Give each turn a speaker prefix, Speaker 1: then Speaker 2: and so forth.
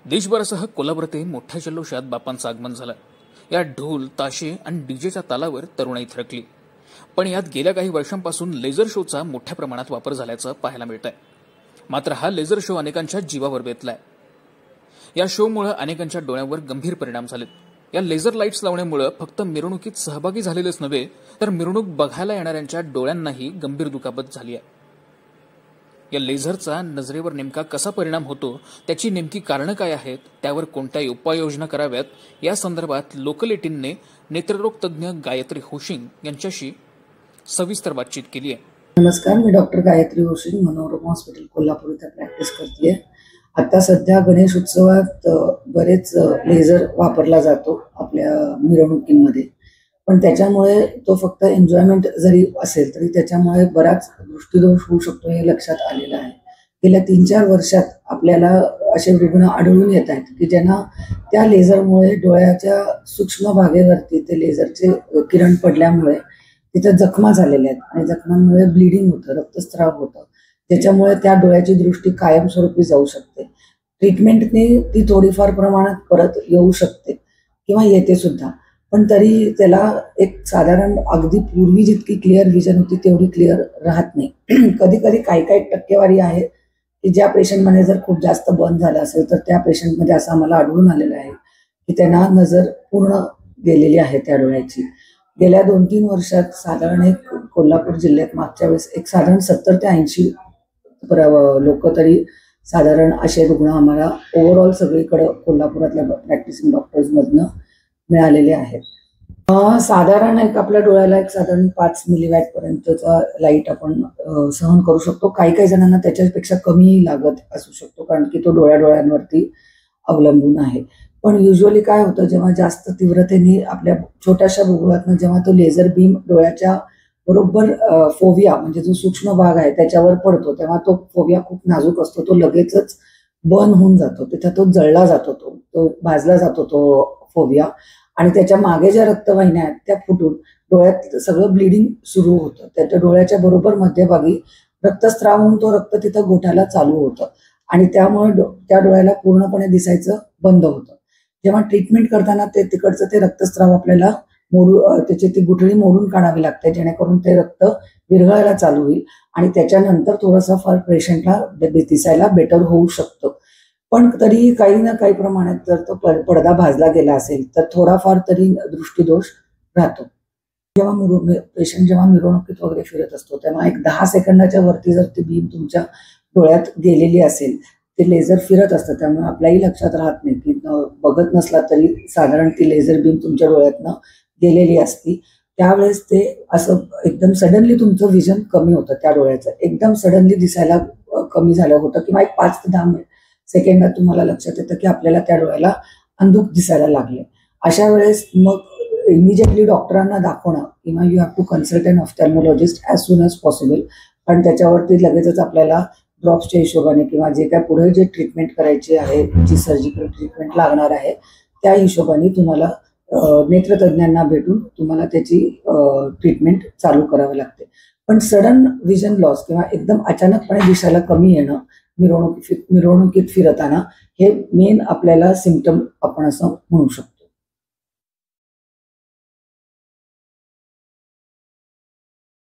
Speaker 1: देशभरासह कोल्हापुरातही मोठ्या जल्लोषात बाप्पांचं आगमन झालं। या ढोल ताशे आणि डीजेच्या तालावर तरुणाई थरकली। पण यात गेल्या काही वर्षांपासून लेझर शोचा मोठ्या प्रमाणात वापर झाल्याचं पाहायला मिळतंय। मात्र हा लेझर शो अनेकांच्या जीवावर बेतलाय। या शोमुळे अनेकांच्या डोळ्यांवर गंभीर परिणाम झालेत। या लेझर लाईट्स लावण्यामुळे फक्त मिरवणुकीत सहभागी झालेलेच नव्हे तर मिरवणूक बघायला येणाऱ्यांच्या डोळ्यांनाही गंभीर दुखापत झाली आहे। या लेझरचा नजरेवर नेमका कसा परिणाम होतो, त्याची नेमकी कारणं काय आहेत, त्यावर कोणत्या उपाययोजना कराव्यात, या संदर्भात लोकल 18ने नेत्ररोग तज्ञ गायत्री होशिंग यांच्याशी सविस्तर बातचीत केली आहे।
Speaker 2: नमस्कार, मी डॉक्टर गायत्री होशिंग, मनोरम हॉस्पिटल कोल्हापूर इथे प्रॅक्टिस करते। आता सध्या गणेश उत्सवात बरेच लेझर वापरला जातो आपल्या मिरवणुकीमध्ये, पण त्याच्यामुळे तो फक्त एन्जॉयमेंट जरी असेल तरी त्याच्यामुळे बराच दृष्टीदोष होऊ शकतो हे लक्षात आलेलं आहे। गेल्या 3-4 वर्षात आपल्याला असे रुग्ण आढळून येत आहेत की ज्यांना त्या लेझरमुळे डोळ्याच्या सूक्ष्म भागेवरती ते लेझरचे किरण पडल्यामुळे तिथे जखमा झालेल्या आहेत आणि जखमांमुळे ब्लिडिंग होतं, रक्तस्राव होतं, ज्याच्यामुळे त्या डोळ्याची दृष्टी कायमस्वरूपी जाऊ शकते। ट्रीटमेंटने ती थोडीफार प्रमाणात परत येऊ शकते किंवा येते सुद्धा, पण तरी त्याला एक साधारण अगदी पूर्वी जितकी क्लिअर विजन होती तेवढी क्लिअर राहत नाही। कधी कधी काही टक्केवारी आहे की ज्या पेशंटमध्ये जर खूप जास्त बर्न झालं असेल तर त्या पेशंटमध्ये असं आम्हाला आढळून आलेलं आहे की त्यांना नजर पूर्ण गेलेली आहे त्या डोळ्याची। गेल्या 2-3 वर्षात साधारण एक कोल्हापूर जिल्ह्यात मागच्या वेळेस एक साधारण 70 ते 80 लोक तरी साधारण असे रुग्ण आम्हाला ओव्हरऑल सगळीकडे कोल्हापुरातल्या प्रॅक्टिसिंग डॉक्टर्समधनं मिळालेले आहेत। साधारण एक आपल्या डोळ्याला एक साधारण 5 मिलीवॅट पर्यंतचा लाईट आपण सहन करू शकतो। काही जणांना त्याच्यापेक्षा कमी लागत असू शकतो, कारण की तो डोळ्यांवरती अवलंबून आहे। पण युजली काय होतं, जेव्हा जास्त तीव्रतेने आपल्या छोट्याशा बुबुळातनं जेव्हा तो लेझर बीम डोळ्याच्या बरोबर फोविया म्हणजे जो सूक्ष्म भाग आहे त्याच्यावर पडतो, तेव्हा तो फोविया खूप नाजूक असतो, तो लगेचच बर्न होऊन जातो, तिथे तो जळला जातो, तो भाजला जातो तो फोविया, आणि त्याच्या मागे ज्या रक्तवाहिन्या आहेत त्या फुटून डोळ्यात सगळं ब्लिडिंग सुरू होतं। त्याच्या डोळ्याच्या बरोबर मध्यभागी रक्तस्राव होऊन तो रक्त तिथं गोठ्याला चालू होतं आणि त्यामुळे त्या डोळ्याला पूर्णपणे दिसायचं बंद होतं। जेव्हा ट्रीटमेंट करताना ते तिकडचं ते रक्तस्राव आपल्याला त्याची ती गुठळी मोडून काढावी लागते, जेणेकरून ते रक्त विरघळायला चालू होईल आणि त्याच्यानंतर थोडंसं फार पेशंटला दिसायला बेटर होऊ शकतं। पण तरी काही ना काही प्रमाणात जर तो पडदा भाजला गेला असेल तर थोडाफार तरी दृष्टीदोष राहतो। जेव्हा पेशंट जेव्हा मिरवणुकीत वगैरे फिरत असतो तेव्हा एक 10 सेकंदाच्या वरती जर ती बीम तुमच्या डोळ्यात गेलेली असेल, ते लेझर फिरत असतं, त्यामुळे आपल्याही लक्षात राहत नाही की बघत नसला तरी साधारण ती लेझर बीम तुमच्या डोळ्यातनं गेलेली असती। त्यावेळेस ते असं एकदम सडनली तुमचं विजन कमी होतं, त्या डोळ्याचं एकदम सडनली दिसायला कमी झालं होतं किंवा एक 5 ते 10 सेकंदात तुम्हाला लक्षात येतं की आपल्याला त्या डोळ्याला अंधुक दिसायला लागले। अशा वेळेस मग इमिजिएटली डॉक्टरांना दाखवणं किंवा you have to consult an ophthalmologist as soon as possible, कारण त्याच्यावरती लगेचच आपल्याला ड्रॉप्सच्या हिशोबाने किंवा जे काय पुढे जे ट्रीटमेंट करायची आहे, जी सर्जिकल ट्रीटमेंट लागणार आहे त्या हिशोबाने तुम्हाला नेत्रतज्ञांना भेटून तुम्हाला त्याची ट्रीटमेंट चालू करावी लागते। पण सडन विजन लॉस किंवा एकदम अचानकपणे दिसायला कमी येणं मिरवणुकीत फिरताना हे मेन आपल्याला सिम्पटम आपण असं म्हणू शकतो।